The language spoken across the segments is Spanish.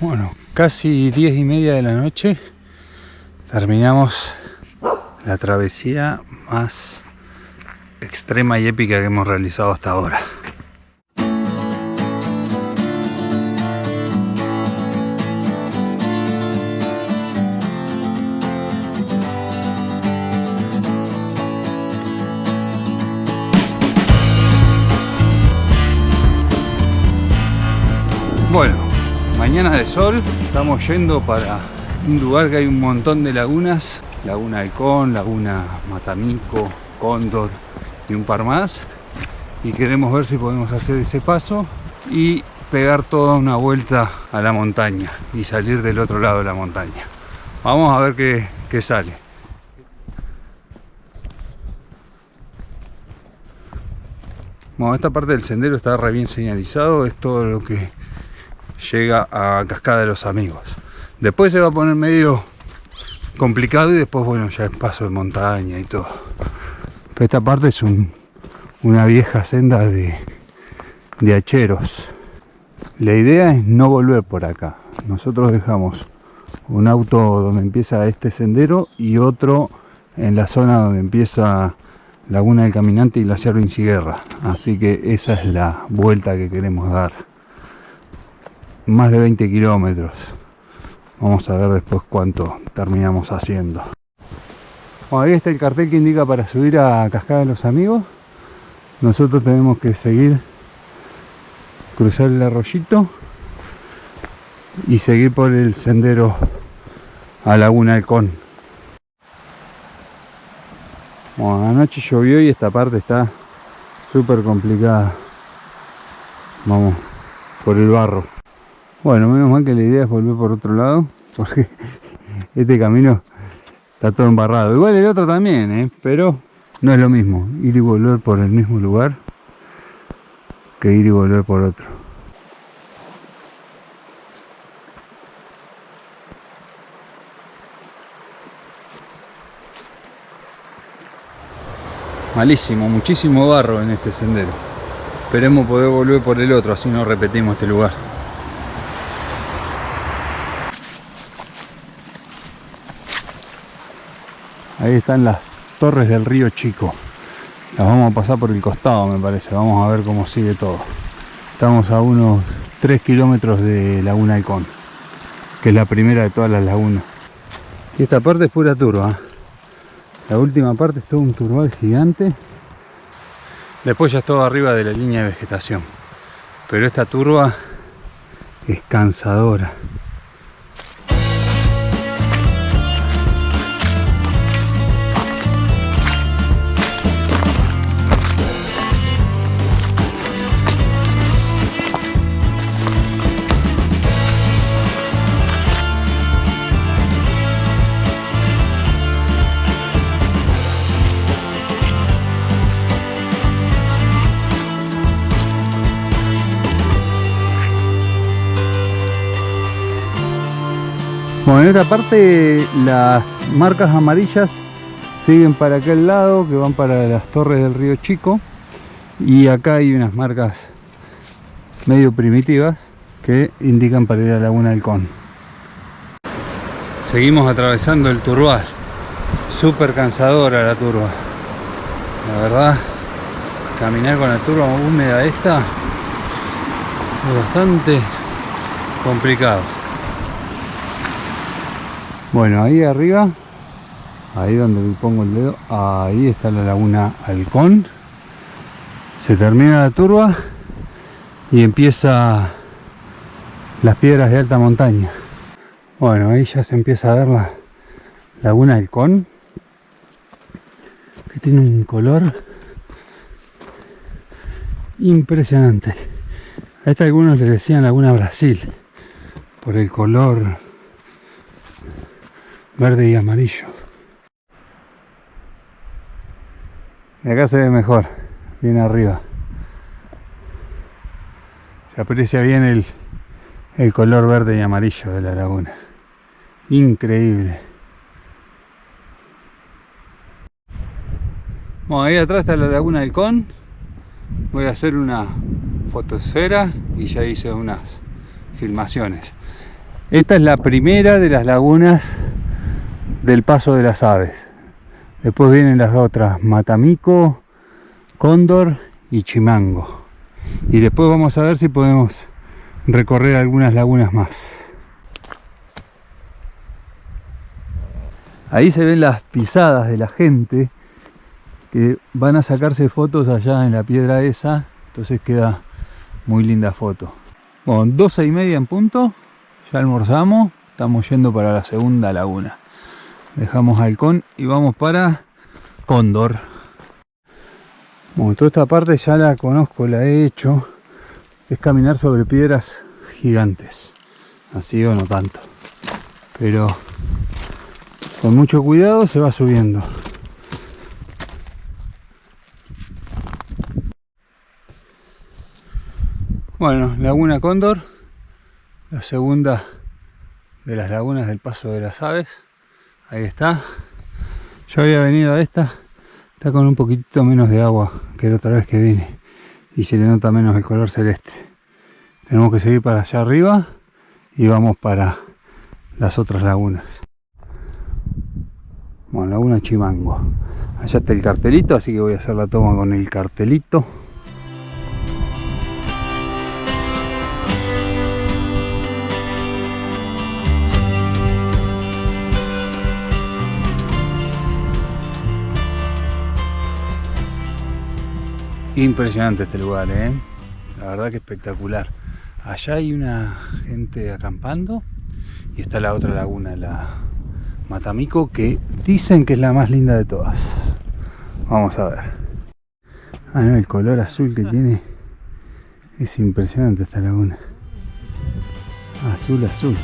Bueno, casi 10:30 de la noche terminamos la travesía más extrema y épica que hemos realizado hasta ahora. Bueno, mañana de sol, estamos yendo para un lugar que hay un montón de lagunas, Laguna Halcón, Laguna Matamico, Cóndor y un par más, y queremos ver si podemos hacer ese paso y pegar toda una vuelta a la montaña y salir del otro lado de la montaña. Vamos a ver qué sale. Bueno, esta parte del sendero está re bien señalizado, es todo lo que llega a Cascada de los Amigos. Después se va a poner medio complicado y después, bueno, ya es paso de montaña y todo. Pero esta parte es una vieja senda de hacheros. La idea es no volver por acá. Nosotros dejamos un auto donde empieza este sendero y otro en la zona donde empieza Laguna del Caminante y Glaciar Vinciguerra. Así que esa es la vuelta que queremos dar. Más de 20 kilómetros. Vamos a ver después cuánto terminamos haciendo. Bueno, ahí está el cartel que indica para subir a Cascada de los Amigos. Nosotros tenemos que seguir, cruzar el arroyito y seguir por el sendero a Laguna Halcón. Bueno, anoche llovió y esta parte está súper complicada. Vamos por el barro. Bueno, menos mal que la idea es volver por otro lado, porque este camino está todo embarrado. Igual el otro también, pero no es lo mismo ir y volver por el mismo lugar que ir y volver por otro. Malísimo, muchísimo barro en este sendero. Esperemos poder volver por el otro, así no repetimos este lugar. Ahí están las torres del río Chico. Las vamos a pasar por el costado, me parece. Vamos a ver cómo sigue todo. Estamos a unos 3 kilómetros de Laguna Halcón, que es la primera de todas las lagunas. Y esta parte es pura turba. La última parte es todo un turbal gigante. Después ya es todo arriba de la línea de vegetación. Pero esta turba es cansadora. Bueno, en esta parte las marcas amarillas siguen para aquel lado, que van para las torres del río Chico, y acá hay unas marcas medio primitivas que indican para ir a Laguna Halcón. Seguimos atravesando el turbal, súper cansadora la turba, la verdad. Caminar con la turba húmeda esta es bastante complicado. Bueno, ahí arriba, ahí donde pongo el dedo, ahí está la Laguna Halcón. Se termina la turba y empieza las piedras de alta montaña. Bueno, ahí ya se empieza a ver la Laguna Halcón, que tiene un color impresionante. A esta algunos les decían Laguna Brasil por el color verde y amarillo. De acá se ve mejor, bien arriba. Se aprecia bien el color verde y amarillo de la laguna. Increíble. Bueno, ahí atrás está la Laguna Halcón. Voy a hacer una fotosfera y ya hice unas filmaciones. Esta es la primera de las lagunas del Paso de las Aves. Después vienen las otras, Matamico, Cóndor y Chimango. Y después vamos a ver si podemos recorrer algunas lagunas más. Ahí se ven las pisadas de la gente que van a sacarse fotos allá en la piedra esa. Entonces queda muy linda foto. Bueno, 12:30 en punto. Ya almorzamos. Estamos yendo para la segunda laguna. Dejamos Halcón y vamos para Cóndor. Bueno, toda esta parte ya la conozco, la he hecho. Es caminar sobre piedras gigantes. Así o no tanto. Pero con mucho cuidado se va subiendo. Bueno, Laguna Cóndor, la segunda de las lagunas del Paso de las Aves. Ahí está. Yo había venido a esta, está con un poquitito menos de agua que la otra vez que vine y se le nota menos el color celeste. Tenemos que seguir para allá arriba y vamos para las otras lagunas. Bueno, Laguna Chimango. Allá está el cartelito, así que voy a hacer la toma con el cartelito. Impresionante este lugar, la verdad que espectacular. Allá hay una gente acampando y está la otra laguna, la Matamico, que dicen que es la más linda de todas. Vamos a ver. Ah, no, el color azul que tiene es impresionante esta laguna. Azul, azul.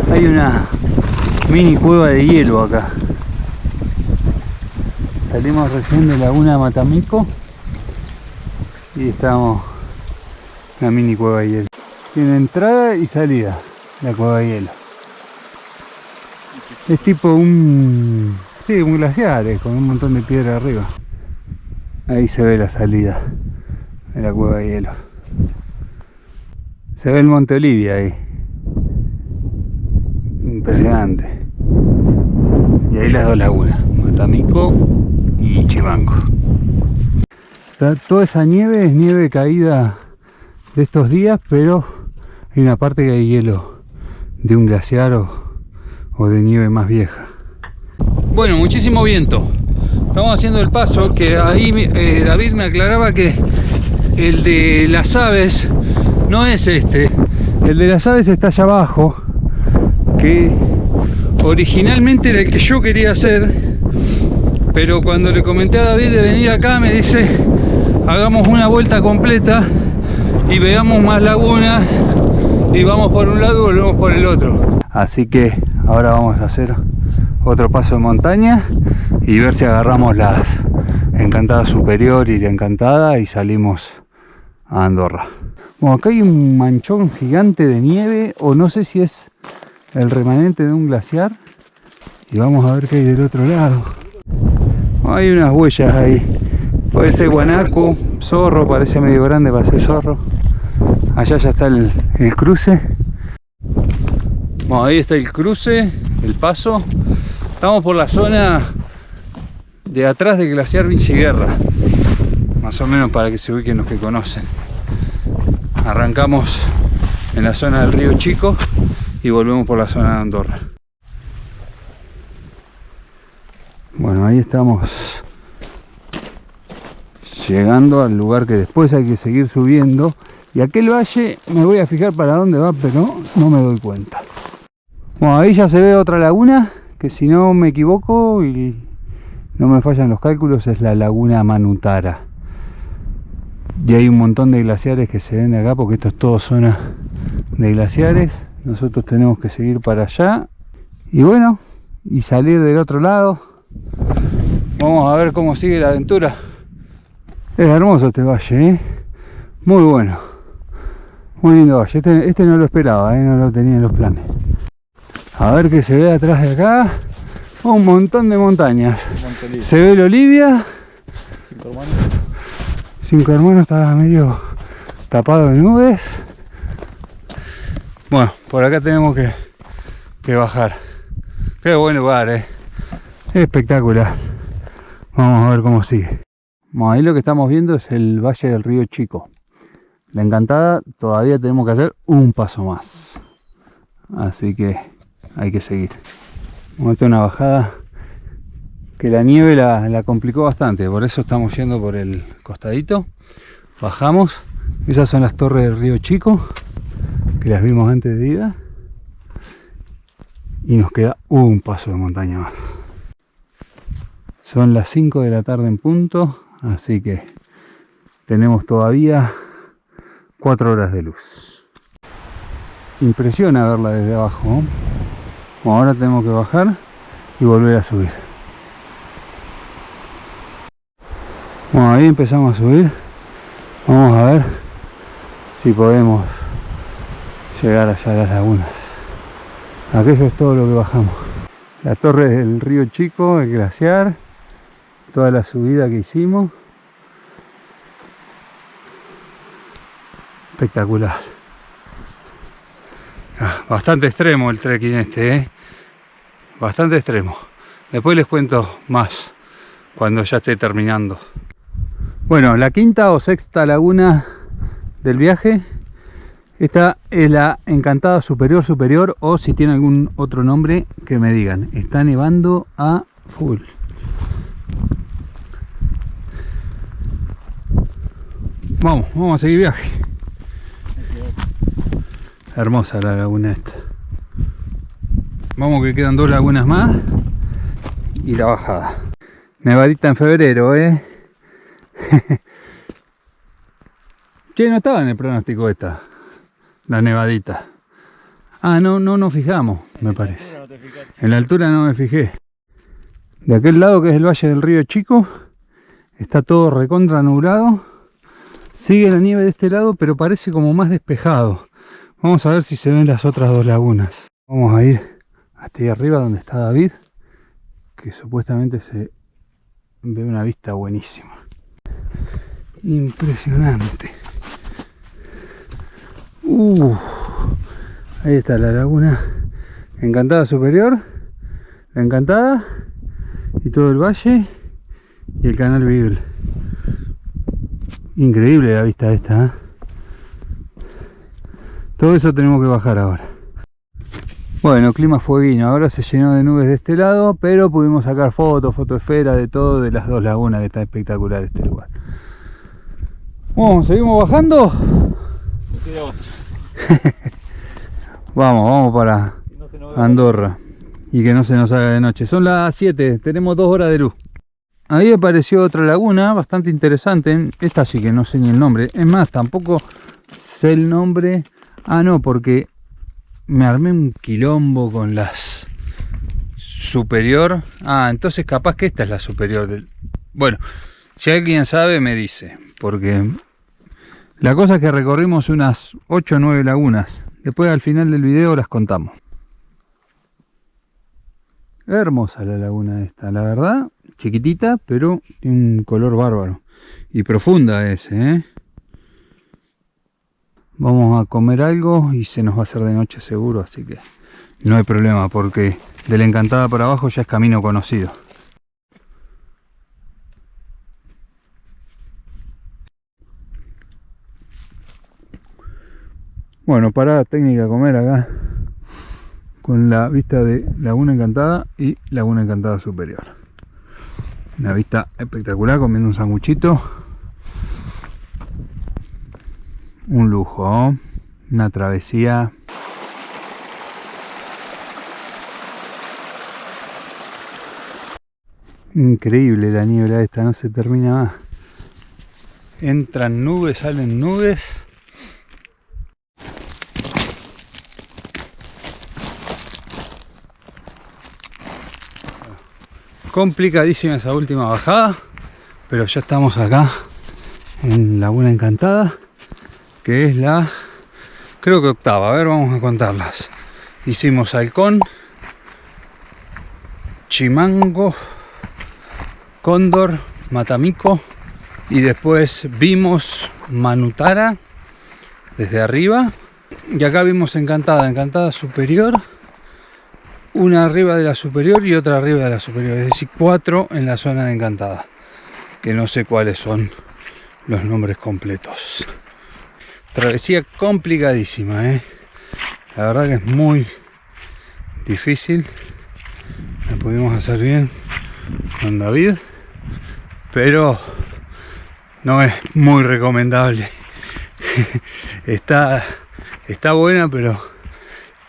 Hay una mini cueva de hielo acá. Salimos recién de Laguna Matamico y estamos en la mini cueva de hielo. Tiene entrada y salida la cueva de hielo. Es tipo un glaciar, con un montón de piedra arriba. Ahí se ve la salida de la cueva de hielo. Se ve el Monte Olivia ahí. Impresionante. Y ahí las dos lagunas, Matamico y Chimango. Toda esa nieve es nieve caída de estos días, pero hay una parte que hay hielo de un glaciar o de nieve más vieja. Bueno, muchísimo viento. Estamos haciendo el paso, que ahí David me aclaraba que el de las aves no es este. El de las aves está allá abajo, que originalmente era el que yo quería hacer, pero cuando le comenté a David de venir acá me dice hagamos una vuelta completa y veamos más lagunas y vamos por un lado y volvemos por el otro. Así que ahora vamos a hacer otro paso de montaña y ver si agarramos la Encantada Superior y la Encantada y salimos a Andorra. Bueno, acá hay un manchón gigante de nieve, o no sé si es el remanente de un glaciar, y vamos a ver qué hay del otro lado. Hay unas huellas ahí, puede ser guanaco, zorro, parece medio grande para ser zorro. Allá ya está el cruce. Bueno, ahí está el cruce, el paso. Estamos por la zona de atrás del glaciar Vinciguerra, más o menos para que se ubiquen los que conocen. Arrancamos en la zona del río Chico y volvemos por la zona de Andorra. Bueno, ahí estamos llegando al lugar que después hay que seguir subiendo. Y aquel valle me voy a fijar para dónde va, pero no me doy cuenta. Bueno, ahí ya se ve otra laguna, que si no me equivoco y no me fallan los cálculos, es la laguna Manutara. Y hay un montón de glaciares que se ven de acá, porque esto es todo zona de glaciares. Nosotros tenemos que seguir para allá y bueno, y salir del otro lado. Vamos a ver cómo sigue la aventura. Es hermoso este valle, ¿eh? Muy bueno, muy lindo valle. Este no lo esperaba, no lo tenía en los planes. A ver qué se ve atrás de acá. Un montón de montañas. Se ve el Olivia. Cinco Hermanos está medio tapado de nubes. Bueno, por acá tenemos que bajar. Qué buen lugar, espectacular. Vamos a ver cómo sigue. Bueno, ahí lo que estamos viendo es el valle del río Chico. La Encantada todavía tenemos que hacer un paso más, así que hay que seguir. Bueno, esta es una bajada que la nieve la complicó bastante, por eso estamos yendo por el costadito. Bajamos, esas son las torres del río Chico, que las vimos antes de ida, y nos queda un paso de montaña más. Son las 5 de la tarde en punto, así que tenemos todavía 4 horas de luz. Impresiona verla desde abajo, ¿no? Bueno, ahora tenemos que bajar y volver a subir. Bueno, ahí empezamos a subir. Vamos a ver si podemos llegar allá a las lagunas. Aquello es todo lo que bajamos. La torre del río Chico, el glaciar, toda la subida que hicimos. Espectacular. Bastante extremo el trekking este, bastante extremo. Después les cuento más cuando ya esté terminando. Bueno, la quinta o sexta laguna del viaje. Esta es la Encantada Superior, o si tiene algún otro nombre que me digan. Está nevando a full. Vamos a seguir viaje. Hermosa la laguna esta. Vamos, que quedan 2 lagunas más y la bajada. Nevadita en febrero, Che, no estaba en el pronóstico esta, la nevadita. Ah, no nos fijamos, me parece. En la altura no me fijé. De aquel lado, que es el valle del río Chico, está todo recontra nublado. Sigue la nieve de este lado, pero parece como más despejado. Vamos a ver si se ven las otras 2 lagunas. Vamos a ir hasta ahí arriba donde está David, que supuestamente se ve una vista buenísima. Impresionante. Ahí está la laguna Encantada Superior, la Encantada y todo el valle y el canal Beagle. Increíble la vista esta, Todo eso tenemos que bajar ahora. Bueno, clima fueguino, ahora se llenó de nubes de este lado, pero pudimos sacar fotosfera de todo, de las dos lagunas, que está espectacular este lugar. Bueno, ¿seguimos bajando? Vamos para Andorra y que no se nos haga de noche. Son las 7, tenemos 2 horas de luz. Ahí apareció otra laguna bastante interesante. Esta sí que no sé ni el nombre. Es más, tampoco sé el nombre. Ah, no, porque me armé un quilombo con las superior. Ah, entonces capaz que esta es la superior del... Bueno, si alguien sabe me dice, porque la cosa es que recorrimos unas 8 o 9 lagunas. Después al final del video las contamos. Hermosa la laguna esta, la verdad, chiquitita, pero tiene un color bárbaro. Y profunda es, ¿eh? Vamos a comer algo y se nos va a hacer de noche seguro, así que no hay problema, porque de la Encantada para abajo ya es camino conocido. Bueno, parada técnica a comer acá, con la vista de Laguna Encantada y Laguna Encantada Superior. Una vista espectacular, comiendo un sanguchito. Un lujo, ¿eh? Una travesía. Increíble la niebla esta, no se termina más. Entran nubes, salen nubes. Complicadísima esa última bajada, pero ya estamos acá en Laguna Encantada, que es la, creo que octava. A ver, vamos a contarlas. Hicimos Halcón, Chimango, Cóndor, Matamico, y después vimos Manutara desde arriba, y acá vimos Encantada Superior, una arriba de la superior y otra arriba de la superior, es decir, 4 en la zona de Encantada, que no sé cuáles son los nombres completos. Travesía complicadísima, ¿eh? La verdad que es muy difícil. La pudimos hacer bien con David, pero no es muy recomendable. Está buena, pero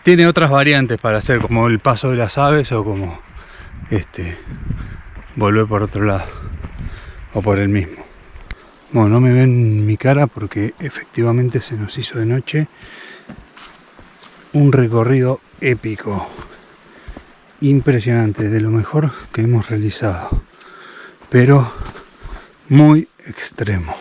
tiene otras variantes para hacer, como el paso de las aves o como volver por otro lado o por el mismo. Bueno, no me ven mi cara porque efectivamente se nos hizo de noche. Un recorrido épico, impresionante, de lo mejor que hemos realizado, pero muy extremo.